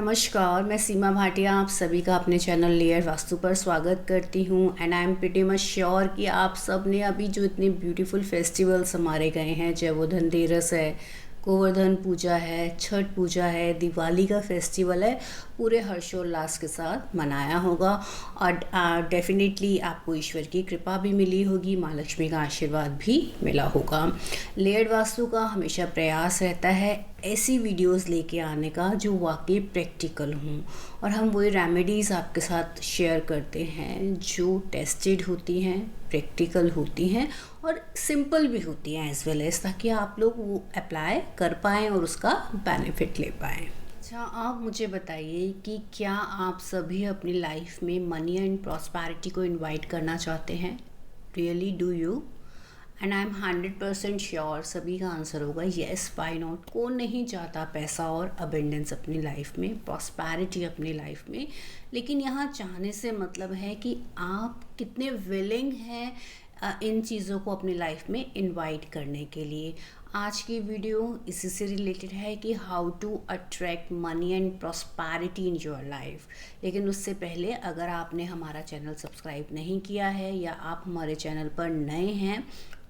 नमस्कार, मैं सीमा भाटिया आप सभी का अपने चैनल लेयर वास्तु पर स्वागत करती हूँ। And I am pretty much sure कि आप सब ने अभी जो इतने ब्यूटीफुल फेस्टिवल्स हमारे गए हैं, चाहे वो धनतेरस है, गोवर्धन पूजा है, छठ पूजा है, दिवाली का फेस्टिवल है, पूरे हर्षोल्लास के साथ मनाया होगा। और डेफिनेटली आपको ईश्वर की कृपा भी मिली होगी, माँ लक्ष्मी का आशीर्वाद भी मिला होगा। लेयर्ड वास्तु का हमेशा प्रयास रहता है ऐसी वीडियोस लेके आने का जो वाकई प्रैक्टिकल हों, और हम वही रेमेडीज़ आपके साथ शेयर करते हैं जो टेस्टेड होती हैं, प्रैक्टिकल होती हैं और सिंपल भी होती हैं एज वेल एज, ताकि आप लोग वो अप्लाई कर पाएँ और उसका बेनिफिट ले पाएँ। अच्छा, आप मुझे बताइए कि क्या आप सभी अपनी लाइफ में मनी एंड प्रॉस्पेरिटी को इनवाइट करना चाहते हैं? Really do you? And I am 100% sure सभी का आंसर होगा येस, वाई नॉट। कौन नहीं चाहता पैसा और अबेंडेंस अपनी लाइफ में, प्रॉस्पेरिटी अपनी लाइफ में। लेकिन यहाँ चाहने से मतलब है कि आप कितने विलिंग हैं इन चीज़ों को अपनी लाइफ में इनवाइट करने के लिए। आज की वीडियो इसी से रिलेटेड है कि how to attract money and prosperity in your life. लेकिन उससे पहले अगर आपने हमारा चैनल सब्सक्राइब नहीं किया है या आप हमारे चैनल पर नए हैं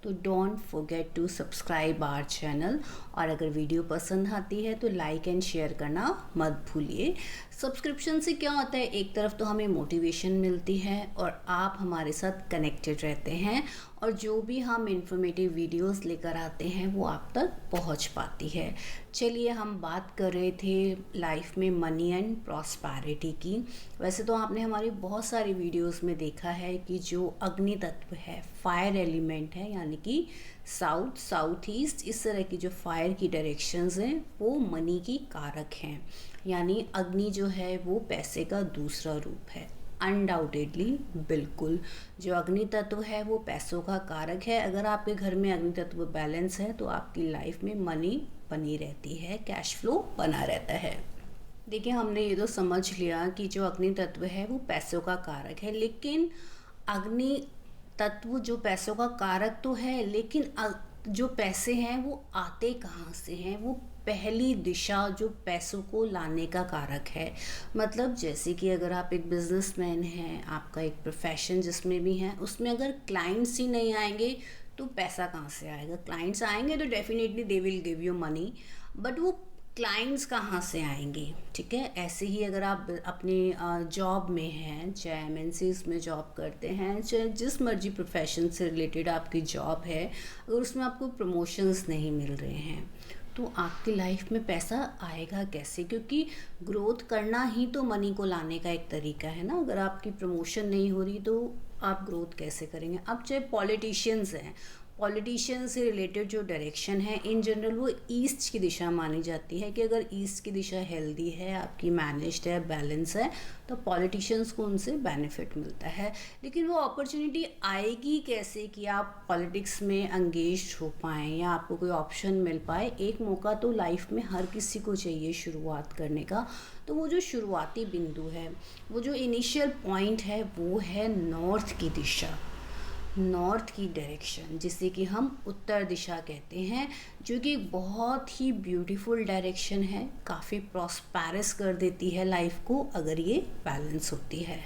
तो don't forget to subscribe our channel. और अगर वीडियो पसंद आती है तो लाइक एंड शेयर करना मत भूलिए। सब्सक्रिप्शन से क्या होता है, एक तरफ तो हमें मोटिवेशन मिलती है और आप हमारे साथ कनेक्टेड रहते हैं, और जो भी हम इंफॉर्मेटिव वीडियोस लेकर आते हैं वो आप तक पहुंच पाती है। चलिए, हम बात कर रहे थे लाइफ में मनी एंड प्रॉस्पेरिटी की। वैसे तो आपने हमारी बहुत सारी वीडियोस में देखा है कि जो अग्नि तत्व है, फायर एलिमेंट है, यानी कि साउथ, साउथ ईस्ट, इस तरह की जो फायर की डायरेक्शंस हैं वो मनी की कारक हैं। यानी अग्नि जो है वो पैसे का दूसरा रूप है, अनडाउटेडली, बिल्कुल। जो अग्नि तत्व है वो पैसों का कारक है। अगर आपके घर में अग्नि तत्व बैलेंस है तो आपकी लाइफ में मनी बनी रहती है, कैश फ्लो बना रहता है। देखिए, हमने ये तो समझ लिया कि जो अग्नि तत्व है वो पैसों का कारक है, लेकिन अग्नि तत्व जो पैसों का कारक तो है, लेकिन जो पैसे हैं वो आते कहाँ से हैं? वो पहली दिशा जो पैसों को लाने का कारक है। मतलब जैसे कि अगर आप एक बिजनेसमैन हैं, आपका एक प्रोफेशन जिसमें भी है, उसमें अगर क्लाइंट्स ही नहीं आएंगे तो पैसा कहाँ से आएगा? क्लाइंट्स आएंगे तो definitely they will give you money, but वो क्लाइंट्स कहाँ से आएंगे? ठीक है, ऐसे ही अगर आप अपनी जॉब में हैं, चाहे एमएनसीज में जॉब करते हैं, चाहे जिस मर्जी प्रोफेशन से रिलेटेड आपकी जॉब है, अगर उसमें आपको प्रमोशंस नहीं मिल रहे हैं तो आपकी लाइफ में पैसा आएगा कैसे? क्योंकि ग्रोथ करना ही तो मनी को लाने का एक तरीका है ना। अगर आपकी प्रमोशन नहीं हो रही तो आप ग्रोथ कैसे करेंगे? अब चाहे पॉलिटिशियंस हैं, पॉलिटिशियन से रिलेटेड जो डायरेक्शन है इन जनरल वो ईस्ट की दिशा मानी जाती है, कि अगर ईस्ट की दिशा हेल्दी है, आपकी मैनेज्ड है, बैलेंस है, तो पॉलिटिशियंस को उनसे बेनिफिट मिलता है। लेकिन वो अपॉर्चुनिटी आएगी कैसे कि आप पॉलिटिक्स में एंगेज हो पाएँ या आपको कोई ऑप्शन मिल पाए? एक मौका तो लाइफ में हर किसी को चाहिए शुरुआत करने का। तो वो जो शुरुआती बिंदु है, वो जो इनिशियल पॉइंट है, वो है नॉर्थ की दिशा, नॉर्थ की डायरेक्शन, जिसे कि हम उत्तर दिशा कहते हैं, जो कि बहुत ही ब्यूटीफुल डायरेक्शन है, काफ़ी प्रॉस्पेरस कर देती है लाइफ को अगर ये बैलेंस होती है।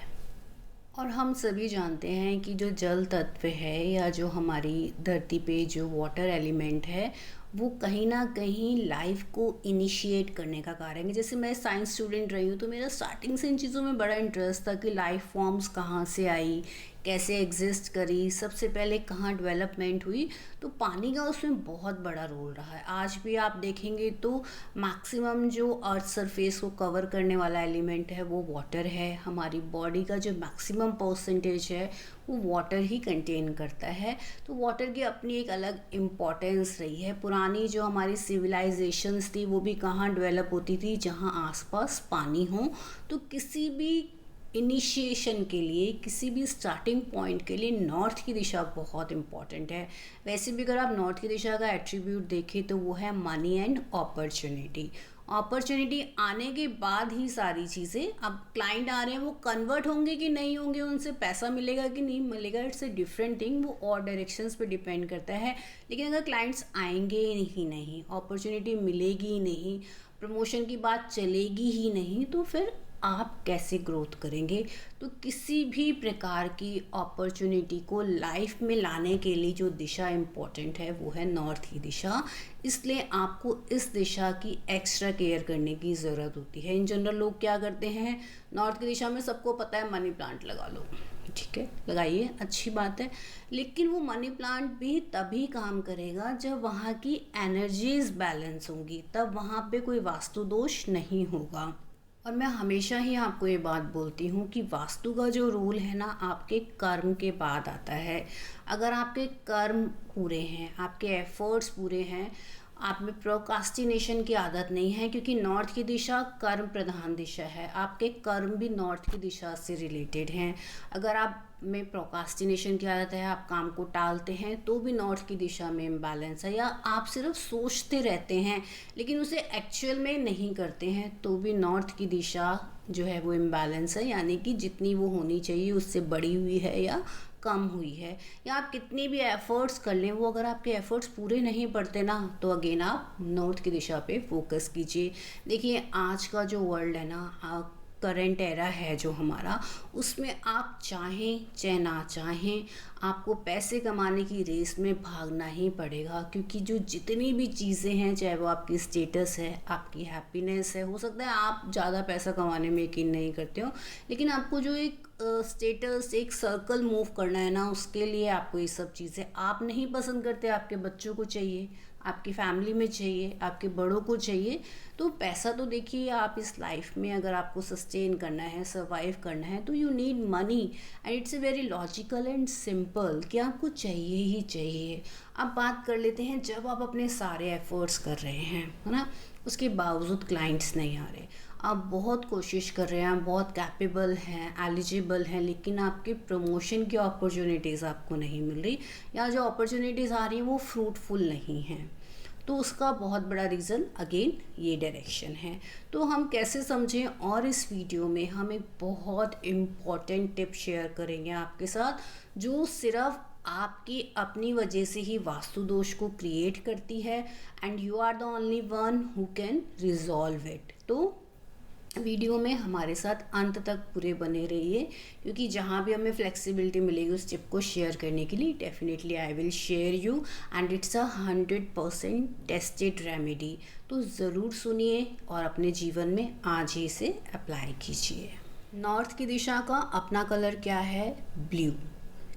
और हम सभी जानते हैं कि जो जल तत्व है या जो हमारी धरती पे जो वाटर एलिमेंट है वो कहीं ना कहीं लाइफ को इनिशिएट करने का कारण है। जैसे मैं साइंस स्टूडेंट रही हूँ तो मेरा स्टार्टिंग से इन चीज़ों में बड़ा इंटरेस्ट था कि लाइफ फॉर्म्स कहाँ से आई, कैसे एग्जिस्ट करी, सबसे पहले कहाँ डेवलपमेंट हुई। तो पानी का उसमें बहुत बड़ा रोल रहा है। आज भी आप देखेंगे तो मैक्सिमम जो अर्थ सरफेस को कवर करने वाला एलिमेंट है वो वाटर है। हमारी बॉडी का जो मैक्सिमम परसेंटेज है वो वाटर ही कंटेन करता है। तो वाटर की अपनी एक अलग इम्पॉर्टेंस रही है। पुरानी जो हमारी सिविलाइजेशंस थी वो भी कहाँ डेवलप होती थी? जहाँ आसपास पानी हो। तो किसी भी इनिशिएशन के लिए, किसी भी स्टार्टिंग पॉइंट के लिए नॉर्थ की दिशा बहुत इंपॉर्टेंट है। वैसे भी अगर आप नॉर्थ की दिशा का एट्रीब्यूट देखें तो वो है मनी एंड अपॉर्चुनिटी। अपॉर्चुनिटी आने के बाद ही सारी चीज़ें, अब क्लाइंट आ रहे हैं वो कन्वर्ट होंगे कि नहीं होंगे, उनसे पैसा मिलेगा कि नहीं मिलेगा, इट्स ए डिफरेंट थिंग, वो और डायरेक्शंस पे डिपेंड करता है। लेकिन अगर क्लाइंट्स आएंगे ही नहीं, अपॉर्चुनिटी मिलेगी ही नहीं, प्रमोशन की बात चलेगी ही नहीं तो फिर आप कैसे ग्रोथ करेंगे। तो किसी भी प्रकार की अपॉर्चुनिटी को लाइफ में लाने के लिए जो दिशा इम्पॉर्टेंट है वो है नॉर्थ की दिशा। इसलिए आपको इस दिशा की एक्स्ट्रा केयर करने की ज़रूरत होती है। इन जनरल लोग क्या करते हैं, नॉर्थ की दिशा में सबको पता है मनी प्लांट लगा लो, ठीक है लगाइए, अच्छी बात है, लेकिन वो मनी प्लांट भी तभी काम करेगा जब वहाँ की एनर्जीज बैलेंस होंगी, तब वहाँ पे कोई वास्तु दोष नहीं होगा। और मैं हमेशा ही आपको ये बात बोलती हूँ कि वास्तु का जो रूल है ना आपके कर्म के बाद आता है। अगर आपके कर्म पूरे हैं, आपके एफर्ट्स पूरे हैं, आप में प्रोकास्टिनेशन की आदत नहीं है, क्योंकि नॉर्थ की दिशा कर्म प्रधान दिशा है, आपके कर्म भी नॉर्थ की दिशा से रिलेटेड हैं। अगर आप में प्रोकास्टिनेशन की आदत है, आप काम को टालते हैं, तो भी नॉर्थ की दिशा में इम्बैलेंस है। या आप सिर्फ सोचते रहते हैं लेकिन उसे एक्चुअल में नहीं करते हैं, तो भी नॉर्थ की दिशा जो है वो इम्बैलेंस है, यानी कि जितनी वो होनी चाहिए उससे बड़ी हुई है या कम हुई है। या आप कितनी भी एफर्ट्स कर लें, वो अगर आपके एफर्ट्स पूरे नहीं पड़ते ना, तो अगेन आप नॉर्थ की दिशा पे फोकस कीजिए। देखिए आज का जो वर्ल्ड है ना, करंट एरा है जो हमारा, उसमें आप चाहें चाहे ना चाहें आपको पैसे कमाने की रेस में भागना ही पड़ेगा। क्योंकि जो जितनी भी चीज़ें हैं, चाहे वो आपकी स्टेटस है, आपकी हैप्पीनेस है, हो सकता है आप ज़्यादा पैसा कमाने में यकीन नहीं करते हो, लेकिन आपको जो एक स्टेटस, एक सर्कल मूव करना है ना, उसके लिए आपको ये सब चीज़ें आप नहीं पसंद करते, आपके बच्चों को चाहिए, आपकी फैमिली में चाहिए, आपके बड़ों को चाहिए। तो पैसा तो देखिए आप इस लाइफ में अगर आपको सस्टेन करना है, सर्वाइव करना है, तो you need money and it's a very logical and simple कि आपको चाहिए ही चाहिए। अब बात कर लेते हैं जब आप अपने सारे एफर्ट्स कर रहे हैं, है ना, उसके बावजूद क्लाइंट्स नहीं आ रहे, आप बहुत कोशिश कर रहे हैं, बहुत कैपेबल हैं, एलिजिबल हैं, लेकिन आपके प्रमोशन की अपॉर्चुनिटीज़ आपको नहीं मिल रही, या जो अपॉर्चुनिटीज़ आ रही हैं वो फ्रूटफुल नहीं हैं, तो उसका बहुत बड़ा रीज़न अगेन ये डायरेक्शन है। तो हम कैसे समझें, और इस वीडियो में हम एक बहुत इम्पॉर्टेंट टिप शेयर करेंगे आपके साथ, जो सिर्फ आपकी अपनी वजह से ही वास्तु दोष को क्रिएट करती है and you are the only one who can resolve it. तो वीडियो में हमारे साथ अंत तक पूरे बने रहिए, क्योंकि जहाँ भी हमें फ्लेक्सिबिलिटी मिलेगी उस टिप को शेयर करने के लिए definitely I will share you and it's a 100% tested remedy. तो ज़रूर सुनिए और अपने जीवन में आज ही इसे अप्लाई कीजिए। नॉर्थ की दिशा का अपना कलर क्या है, ब्लू,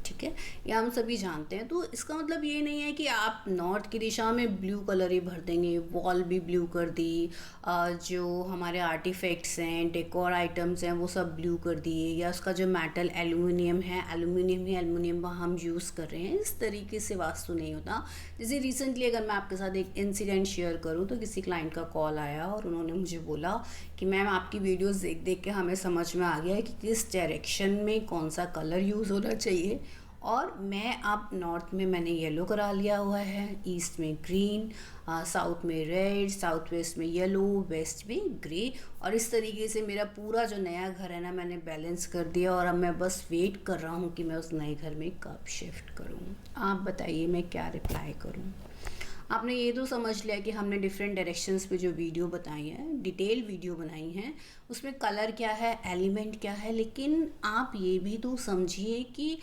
ठीक है, ये हम सभी जानते हैं। तो इसका मतलब ये नहीं है कि आप नॉर्थ की दिशा में ब्लू कलर ही भर देंगे, वॉल भी ब्लू कर दी, जो हमारे आर्टिफैक्ट्स हैं, डेकोर आइटम्स हैं, वो सब ब्लू कर दिए, या उसका जो मेटल एल्यूमिनियम है, एल्यूमिनियम ही एल्यूमिनियम हम यूज़ कर रहे हैं, इस तरीके से वास्तु नहीं होता। जैसे रिसेंटली अगर मैं आपके साथ एक इंसिडेंट शेयर करूँ, तो किसी क्लाइंट का कॉल आया और उन्होंने मुझे बोला कि मैम आपकी वीडियोज़ देख देख के हमें समझ में आ गया है कि किस डायरेक्शन में कौन सा कलर यूज़ होना चाहिए, और मैं अब नॉर्थ में मैंने येलो करा लिया हुआ है, ईस्ट में ग्रीन, साउथ में रेड, साउथ वेस्ट में येलो, वेस्ट में ग्रे, और इस तरीके से मेरा पूरा जो नया घर है ना मैंने बैलेंस कर दिया। और अब मैं बस वेट कर रहा हूँ कि मैं उस नए घर में कब शिफ्ट करूँ। आप बताइए मैं क्या रिप्लाई करूँ। आपने ये तो समझ लिया कि हमने डिफरेंट डायरेक्शंस पे जो वीडियो बताई है, डिटेल वीडियो बनाई हैं, उसमें कलर क्या है, एलिमेंट क्या है, लेकिन आप ये भी तो समझिए कि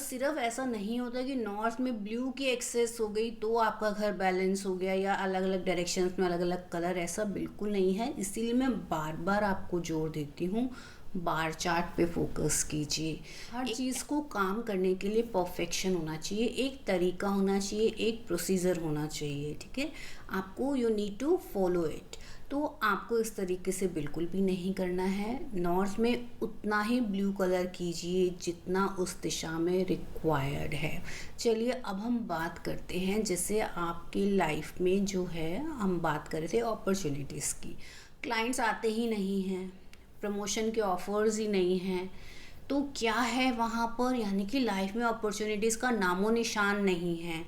सिर्फ ऐसा नहीं होता कि नॉर्थ में ब्लू की एक्सेस हो गई तो आपका घर बैलेंस हो गया, या अलग अलग डायरेक्शंस में अलग अलग कलर, ऐसा बिल्कुल नहीं है। इसीलिए मैं बार बार आपको जोर देती हूँ, बार चार्ट पे फोकस कीजिए। हर चीज़ को काम करने के लिए परफेक्शन होना चाहिए, एक तरीका होना चाहिए, एक प्रोसीजर होना चाहिए, ठीक है, आपको you need to follow it. तो आपको इस तरीके से बिल्कुल भी नहीं करना है। नॉर्थ में उतना ही ब्लू कलर कीजिए जितना उस दिशा में रिक्वायर्ड है। चलिए अब हम बात करते हैं, जैसे आपकी लाइफ में जो है हम बात कर रहे थे अपॉर्चुनिटीज़ की, क्लाइंट्स आते ही नहीं हैं, प्रमोशन के ऑफर्स ही नहीं हैं, तो क्या है वहाँ पर, यानी कि लाइफ में अपॉर्चुनिटीज़ का नामो निशान नहीं है,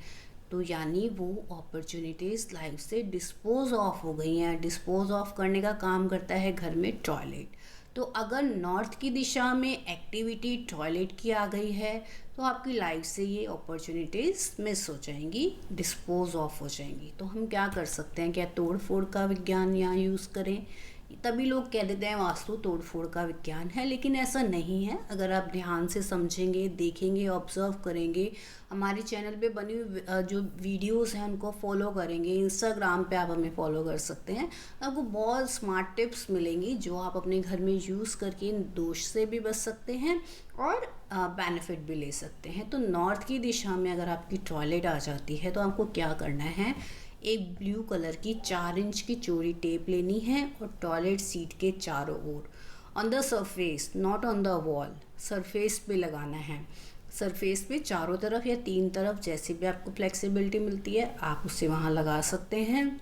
तो यानी वो अपॉर्चुनिटीज़ लाइफ से डिस्पोज ऑफ हो गई हैं। डिस्पोज ऑफ करने का काम करता है घर में टॉयलेट। तो अगर नॉर्थ की दिशा में एक्टिविटी टॉयलेट की आ गई है, तो आपकी लाइफ से ये अपॉर्चुनिटीज़ मिस हो जाएंगी, डिस्पोज ऑफ हो जाएंगी। तो हम क्या कर सकते हैं, क्या तोड़ फोड़ का विज्ञान यहाँ यूज़ करें? तभी लोग कह देते हैं वास्तु तोड़ फोड़ का विज्ञान है, लेकिन ऐसा नहीं है। अगर आप ध्यान से समझेंगे, देखेंगे, ऑब्जर्व करेंगे, हमारे चैनल पे बनी हुई जो वीडियोस हैं उनको फॉलो करेंगे, इंस्टाग्राम पे आप हमें फॉलो कर सकते हैं, आपको बहुत स्मार्ट टिप्स मिलेंगी जो आप अपने घर में यूज़ करके इन दोष से भी बच सकते हैं और बेनिफिट भी ले सकते हैं। तो नॉर्थ की दिशा में अगर आपकी टॉयलेट आ जाती है तो आपको क्या करना है, एक ब्लू कलर की 4 इंच की चौड़ी टेप लेनी है और टॉयलेट सीट के चारों ओर on the surface, not on the wall, surface पे लगाना है। सरफेस पे चारों तरफ या 3 तरफ, जैसे भी आपको फ्लेक्सिबिलिटी मिलती है आप उसे वहाँ लगा सकते हैं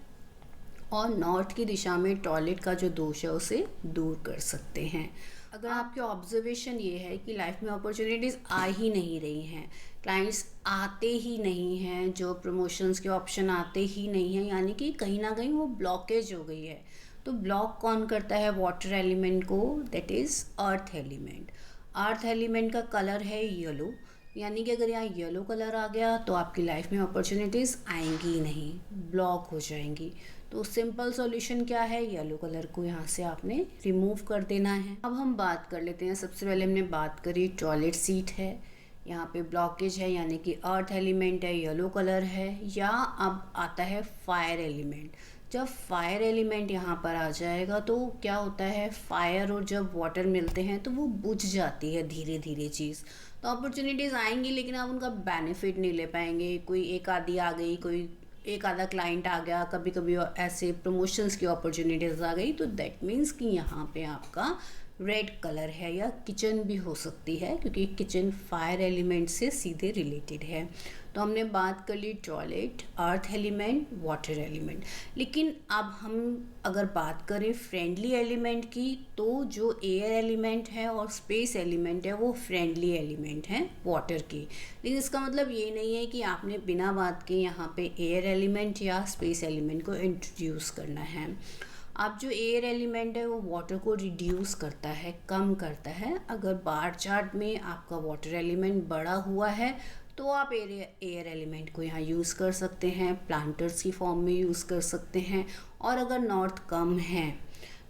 और नॉर्थ की दिशा में टॉयलेट का जो दोष है उसे दूर कर सकते हैं। अगर आपके ऑब्जर्वेशन ये है कि लाइफ में अपॉर्चुनिटीज़ आ ही नहीं रही हैं, क्लाइंट्स आते ही नहीं हैं, जो प्रमोशंस के ऑप्शन आते ही नहीं हैं, यानी कि कहीं ना कहीं वो ब्लॉकेज हो गई है, तो ब्लॉक कौन करता है वाटर एलिमेंट को? That is earth element. Earth element का कलर है येलो, यानी कि अगर यहाँ येलो कलर आ गया तो आपकी लाइफ में अपॉर्चुनिटीज़ आएंगी ही नहीं, ब्लॉक हो जाएंगी। तो सिंपल सॉल्यूशन क्या है, येलो कलर को यहाँ से आपने रिमूव कर देना है। अब हम बात कर लेते हैं, सबसे पहले हमने बात करी टॉयलेट सीट है, यहाँ पे ब्लॉकेज है यानी कि अर्थ एलिमेंट है, येलो कलर है, या अब आता है फायर एलिमेंट। जब फायर एलिमेंट यहाँ पर आ जाएगा तो क्या होता है, फायर और जब वाटर मिलते हैं तो वो बुझ जाती है धीरे धीरे चीज़। तो अपॉर्चुनिटीज़ आएंगी लेकिन आप उनका बेनिफिट नहीं ले पाएंगे। कोई एक आधी आ गई, कोई एक आधा क्लाइंट आ गया, कभी कभी ऐसे प्रमोशंस की अपॉर्चुनिटीज़ आ गई, तो दैट मीन्स कि यहाँ पे आपका रेड कलर है, या किचन भी हो सकती है क्योंकि किचन फायर एलिमेंट से सीधे रिलेटेड है। तो हमने बात कर ली toilet, earth element, water element. लेकिन अब हम अगर बात करें फ्रेंडली एलिमेंट की, तो जो एयर एलिमेंट है और स्पेस एलिमेंट है वो फ्रेंडली एलिमेंट हैं वाटर के। लेकिन इसका मतलब ये नहीं है कि आपने बिना बात के यहाँ पे एयर एलिमेंट या स्पेस एलिमेंट को इंट्रोड्यूस करना है। अब जो एयर एलिमेंट है वो वाटर को रिड्यूस करता है, कम करता है। अगर बार चार्ट में आपका वाटर एलिमेंट बढ़ा हुआ है तो आप एयर एलिमेंट को यहाँ यूज़ कर सकते हैं, प्लांटर्स की फॉर्म में यूज़ कर सकते हैं। और अगर नॉर्थ कम है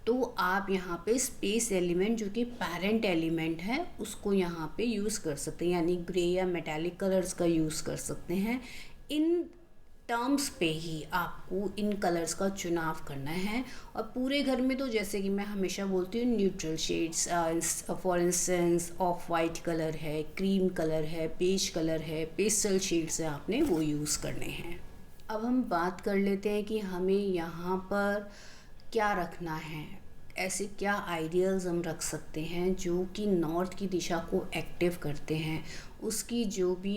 तो आप यहाँ पे स्पेस एलिमेंट जो कि पेरेंट एलिमेंट है उसको यहाँ पे यूज़ कर सकते हैं, यानी ग्रे या मेटालिक कलर्स का यूज़ कर सकते हैं। इन टर्म्स पे ही आपको इन कलर्स का चुनाव करना है। और पूरे घर में तो जैसे कि मैं हमेशा बोलती हूँ neutral shades, for instance of white colour है, क्रीम कलर है, बेज कलर है, पेस्टल शेड्स है, आपने वो यूज़ करने हैं। अब हम बात कर लेते हैं कि हमें यहाँ पर क्या रखना है, ऐसे क्या आइडियल्स हम रख सकते हैं जो कि नॉर्थ की दिशा को एक्टिव करते हैं। उसकी जो भी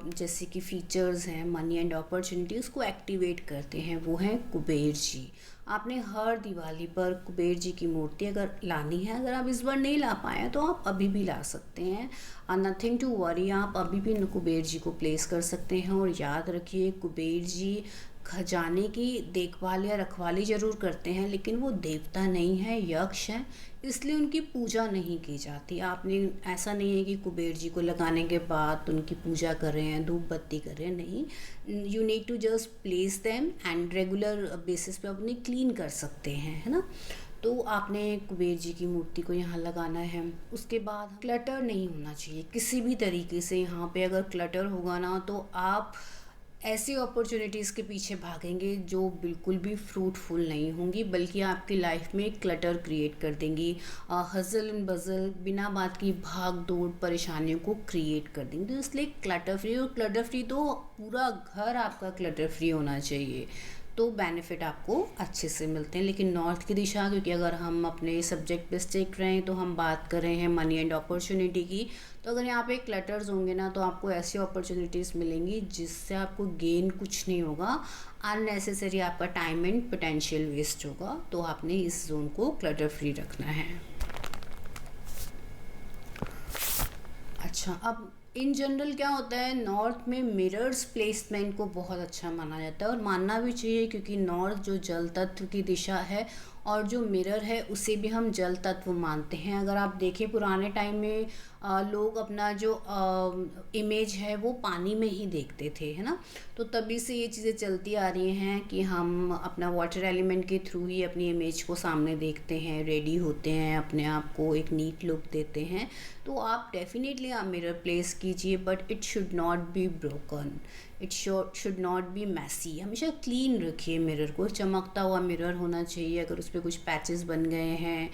जैसे कि फीचर्स हैं, मनी एंड अपॉर्चुनिटी, उसको एक्टिवेट करते हैं, वो हैं कुबेर जी। आपने हर दिवाली पर कुबेर जी की मूर्ति अगर लानी है, अगर आप इस बार नहीं ला पाए तो आप अभी भी ला सकते हैं, नथिंग टू वरी। आप अभी भी कुबेर जी को प्लेस कर सकते हैं। और याद रखिए, कुबेर जी खजाने की देखभाल या रखवाली जरूर करते हैं, लेकिन वो देवता नहीं है, यक्ष है, इसलिए उनकी पूजा नहीं की जाती। आपने ऐसा नहीं है कि कुबेर जी को लगाने के बाद उनकी पूजा कर रहे हैं, धूप बत्ती कर रहे हैं, नहीं। You need to just place them and regular basis पे अपने क्लीन कर सकते हैं, है ना। तो आपने कुबेर जी की मूर्ति को यहाँ लगाना है। उसके बाद क्लटर नहीं होना चाहिए किसी भी तरीके से। यहाँ पे अगर क्लटर होगा ना तो आप ऐसी अपॉर्चुनिटीज़ के पीछे भागेंगे जो बिल्कुल भी फ्रूटफुल नहीं होंगी, बल्कि आपकी लाइफ में क्लटर क्रिएट कर देंगी। हजल एंड बजल, बिना बात की भाग दौड़ परेशानियों को क्रिएट कर देंगे। तो इसलिए क्लटर फ्री, और क्लटर फ्री तो पूरा घर आपका क्लटर फ्री होना चाहिए, तो बेनिफिट आपको अच्छे से मिलते हैं। लेकिन नॉर्थ की दिशा, क्योंकि अगर हम अपने सब्जेक्ट पे स्टिक रहे तो हम बात कर रहे हैं मनी एंड अपॉर्चुनिटी की, तो अगर यहाँ पे क्लटर्स होंगे ना तो आपको ऐसी अपॉर्चुनिटीज़ मिलेंगी जिससे आपको गेन कुछ नहीं होगा, अननेसेसरी आपका टाइम एंड पोटेंशियल वेस्ट होगा। तो आपने इस जोन को क्लटर फ्री रखना है। अच्छा, अब इन जनरल क्या होता है, नॉर्थ में मिरर्स प्लेसमेंट को बहुत अच्छा माना जाता है, और मानना भी चाहिए क्योंकि नॉर्थ जो जल तत्व की दिशा है और जो मिरर है उसे भी हम जल तत्व मानते हैं। अगर आप देखें पुराने टाइम में लोग अपना जो इमेज है वो पानी में ही देखते थे, है ना। तो तभी से ये चीज़ें चलती आ रही हैं कि हम अपना वाटर एलिमेंट के थ्रू ही अपनी इमेज को सामने देखते हैं, रेडी होते हैं, अपने आप को एक नीट लुक देते हैं। तो आप डेफिनेटली आप मिरर प्लेस कीजिए, but it should not be broken, it should not be messy. हमेशा क्लीन रखिए मिरर को, चमकता हुआ मिरर होना चाहिए। अगर उस पर कुछ पैचेस बन गए हैं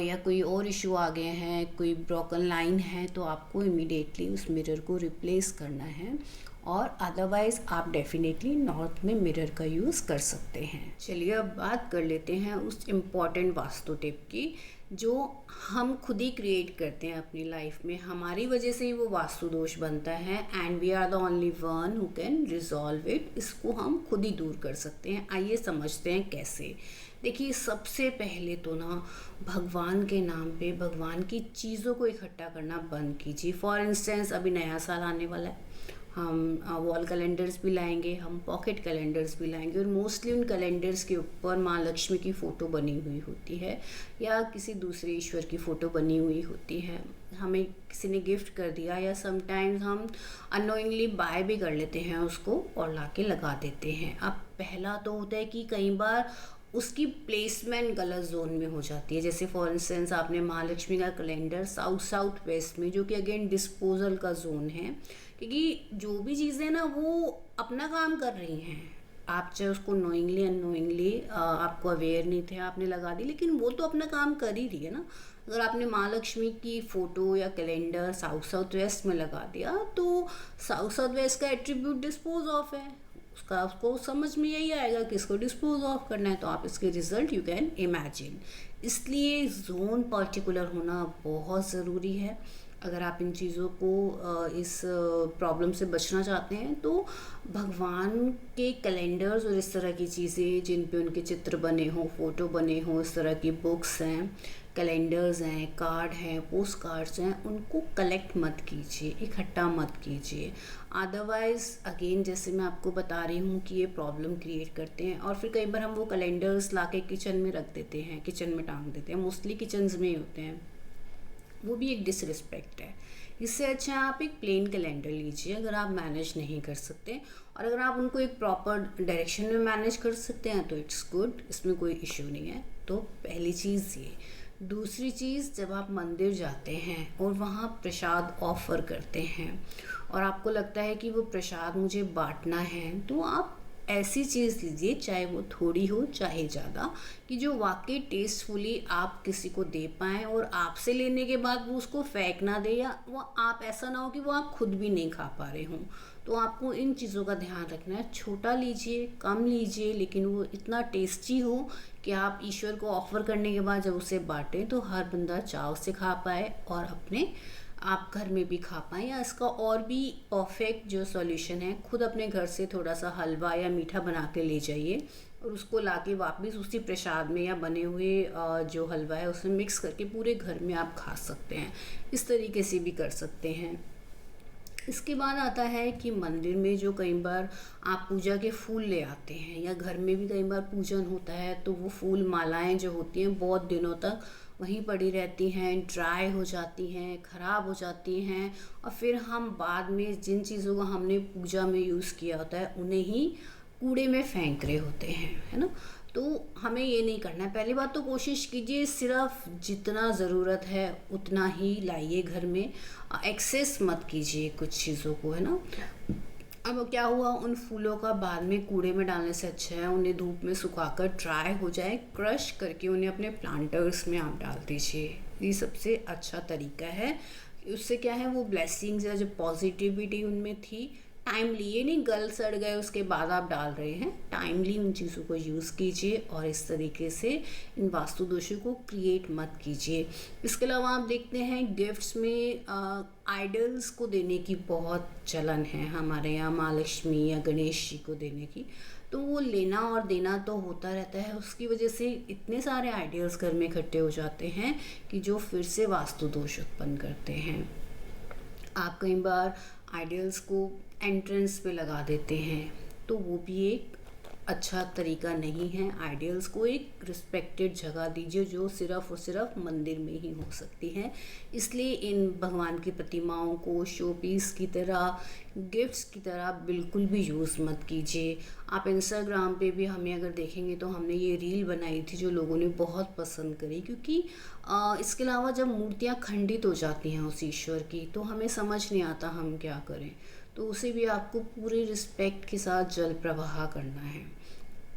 या कोई और इशू आ गए हैं, कोई ब्रोकन लाइन है, तो आपको इमीडिएटली उस मिरर को रिप्लेस करना है। और अदरवाइज़ आप डेफिनेटली नॉर्थ में मिरर का यूज़ कर सकते हैं। चलिए अब बात कर लेते हैं उस इम्पॉर्टेंट वास्तु टिप की जो हम खुद ही क्रिएट करते हैं अपनी लाइफ में। हमारी वजह से ही वो वास्तु दोष बनता है and we are the only one who can resolve it. इसको हम खुद ही दूर कर सकते हैं। आइए समझते हैं कैसे। देखिए, सबसे पहले तो ना भगवान के नाम पे भगवान की चीज़ों को इकट्ठा करना बंद कीजिए। फॉर इंस्टेंस अभी नया साल आने वाला है, हम वॉल कैलेंडर्स भी लाएंगे, हम पॉकेट कैलेंडर्स भी लाएंगे और मोस्टली उन कैलेंडर्स के ऊपर माँ लक्ष्मी की फ़ोटो बनी हुई होती है या किसी दूसरे ईश्वर की फ़ोटो बनी हुई होती है। हमें किसी ने गिफ्ट कर दिया या समटाइम्स हम अननोइंगली बाय भी कर लेते हैं उसको और लाके लगा देते हैं। अब पहला तो होता है कि कई बार उसकी प्लेसमेंट गलत जोन में हो जाती है। जैसे फॉर इंस्टेंस आपने महालक्ष्मी का कैलेंडर साउथ वेस्ट में, जो कि अगेन डिस्पोजल का जोन है, क्योंकि जो भी चीज़ें ना वो अपना काम कर रही हैं। आप चाहे उसको नोइंगली अननोइंगली आपको अवेयर नहीं थे, आपने लगा दी, लेकिन वो तो अपना काम कर ही रही है ना। अगर आपने महालक्ष्मी की फ़ोटो या कैलेंडर साउथ वेस्ट में लगा दिया तो साउथ वेस्ट का एट्रीब्यूट डिस्पोज ऑफ है, उसको समझ में यही आएगा कि इसको डिस्पोज ऑफ करना है। तो आप इसके रिजल्ट यू कैन इमेजिन। इसलिए जोन पर्टिकुलर होना बहुत ज़रूरी है। अगर आप इन चीज़ों को इस प्रॉब्लम से बचना चाहते हैं तो भगवान के कैलेंडर्स और इस तरह की चीज़ें जिन पे उनके चित्र बने हों, फ़ोटो बने हों, इस तरह की बुक्स हैं, कैलेंडर्स हैं, कार्ड हैं, पोस्ट कार्ड्स हैं, उनको कलेक्ट मत कीजिए, इकट्ठा मत कीजिए। अदरवाइज़ अगेन जैसे मैं आपको बता रही हूँ कि ये प्रॉब्लम क्रिएट करते हैं। और फिर कई बार हम वो कैलेंडर्स लाके किचन में रख देते हैं, किचन में टांग देते हैं, मोस्टली किचन्स में ही होते हैं। वो भी एक डिसरिस्पेक्ट है। इससे अच्छा आप एक प्लेन कैलेंडर लीजिए अगर आप मैनेज नहीं कर सकते, और अगर आप उनको एक प्रॉपर डायरेक्शन में मैनेज कर सकते हैं तो इट्स गुड, इसमें कोई इश्यू नहीं है। तो पहली चीज़ ये। दूसरी चीज़, जब आप मंदिर जाते हैं और वहाँ प्रसाद ऑफर करते हैं और आपको लगता है कि वो प्रसाद मुझे बांटना है, तो आप ऐसी चीज़ लीजिए, चाहे वो थोड़ी हो चाहे ज़्यादा, कि जो वाकई टेस्टफुली आप किसी को दे पाएँ और आपसे लेने के बाद वो उसको फेंक ना दे, या वो आप ऐसा ना हो कि वो आप खुद भी नहीं खा पा रहे हों। तो आपको इन चीज़ों का ध्यान रखना है। छोटा लीजिए, कम लीजिए, लेकिन वो इतना टेस्टी हो कि आप ईश्वर को ऑफर करने के बाद जब उसे बांटें तो हर बंदा चाव से खा पाए और अपने आप घर में भी खा पाएँ। या इसका और भी परफेक्ट जो सॉल्यूशन है, खुद अपने घर से थोड़ा सा हलवा या मीठा बना के ले जाइए और उसको लाके वापस उसी प्रसाद में या बने हुए जो हलवा है उसमें मिक्स करके पूरे घर में आप खा सकते हैं। इस तरीके से भी कर सकते हैं। इसके बाद आता है कि मंदिर में जो कई बार आप पूजा के फूल ले आते हैं या घर में भी कई बार पूजन होता है, तो वो फूल मालाएं जो होती हैं बहुत दिनों तक वहीं पड़ी रहती हैं, ड्राई हो जाती हैं, ख़राब हो जाती हैं, और फिर हम बाद में जिन चीज़ों को हमने पूजा में यूज़ किया होता है उन्हें ही कूड़े में फेंक रहे होते हैं, है ना। तो हमें ये नहीं करना है। पहली बात तो कोशिश कीजिए सिर्फ जितना ज़रूरत है उतना ही लाइए घर में, एक्सेस मत कीजिए कुछ चीज़ों को, है ना। अब क्या हुआ, उन फूलों का बाद में कूड़े में डालने से अच्छा है उन्हें धूप में सुखाकर ड्राई हो जाए, क्रश करके उन्हें अपने प्लांटर्स में आप डाल दीजिए। ये सबसे अच्छा तरीका है। उससे क्या है, वो ब्लेसिंग्स या जो पॉजिटिविटी उनमें थी, टाइमली, ये नहीं गल सड़ गए उसके बाद आप डाल रहे हैं, टाइमली उन चीज़ों को यूज़ कीजिए और इस तरीके से इन वास्तु दोषों को क्रिएट मत कीजिए। इसके अलावा आप देखते हैं गिफ्ट्स में आइडल्स को देने की बहुत चलन है हमारे यहाँ, माँ लक्ष्मी या गणेश जी को देने की। तो वो लेना और देना तो होता रहता है, उसकी वजह से इतने सारे आइडियल्स घर में इकट्ठे हो जाते हैं कि जो फिर से वास्तु दोष उत्पन्न करते हैं। आप कई बार आइडियल्स को एंट्रेंस पे लगा देते हैं, तो वो भी एक अच्छा तरीका नहीं है। आइडियल्स को एक रिस्पेक्टेड जगह दीजिए जो सिर्फ और सिर्फ मंदिर में ही हो सकती है। इसलिए इन भगवान की प्रतिमाओं को शो पीस की तरह, गिफ्ट्स की तरह बिल्कुल भी यूज़ मत कीजिए। आप इंस्टाग्राम पे भी हमें अगर देखेंगे तो हमने ये रील बनाई थी जो लोगों ने बहुत पसंद करी, क्योंकि इसके अलावा जब मूर्तियाँ खंडित हो जाती हैं उस ईश्वर की तो हमें समझ नहीं आता हम क्या करें। तो उसे भी आपको पूरे रिस्पेक्ट के साथ जल प्रवाह करना है।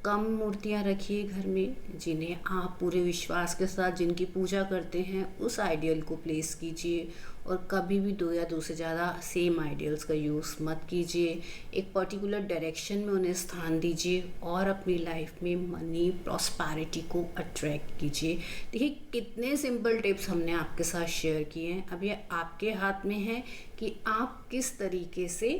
कम मूर्तियाँ रखिए घर में, जिन्हें आप पूरे विश्वास के साथ जिनकी पूजा करते हैं उस आइडियल को प्लेस कीजिए। और कभी भी दो या दो से ज़्यादा सेम आइडियल्स का यूज़ मत कीजिए। एक पर्टिकुलर डायरेक्शन में उन्हें स्थान दीजिए और अपनी लाइफ में मनी प्रॉस्पेरिटी को अट्रैक्ट कीजिए। देखिए कितने सिंपल टिप्स हमने आपके साथ शेयर किए हैं। अब ये आपके हाथ में है कि आप किस तरीके से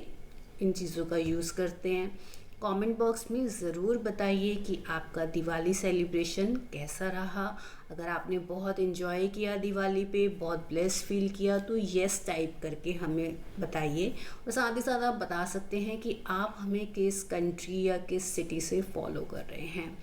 इन चीज़ों का यूज़ करते हैं। कमेंट बॉक्स में ज़रूर बताइए कि आपका दिवाली सेलिब्रेशन कैसा रहा। अगर आपने बहुत इन्जॉय किया दिवाली पे, बहुत ब्लेस फील किया, तो येस टाइप करके हमें बताइए। और साथ ही साथ आप बता सकते हैं कि आप हमें किस कंट्री या किस सिटी से फॉलो कर रहे हैं।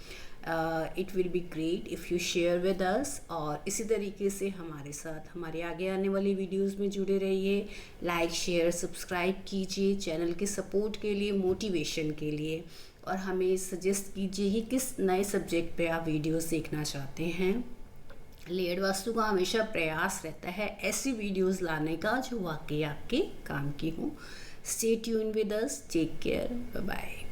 It will be great if you share with us. और इसी तरीके से हमारे साथ हमारे आगे आने वाली वीडियोस में जुड़े रहिए। लाइक शेयर सब्सक्राइब कीजिए चैनल के सपोर्ट के लिए, मोटिवेशन के लिए। और हमें सजेस्ट कीजिए कि किस नए सब्जेक्ट पे आप वीडियोस देखना चाहते हैं। लेयर्ड वास्तु का हमेशा प्रयास रहता है ऐसी वीडियोस लाने का जो वाकई आपके काम की हों। Stay tune with us, take care, bye bye.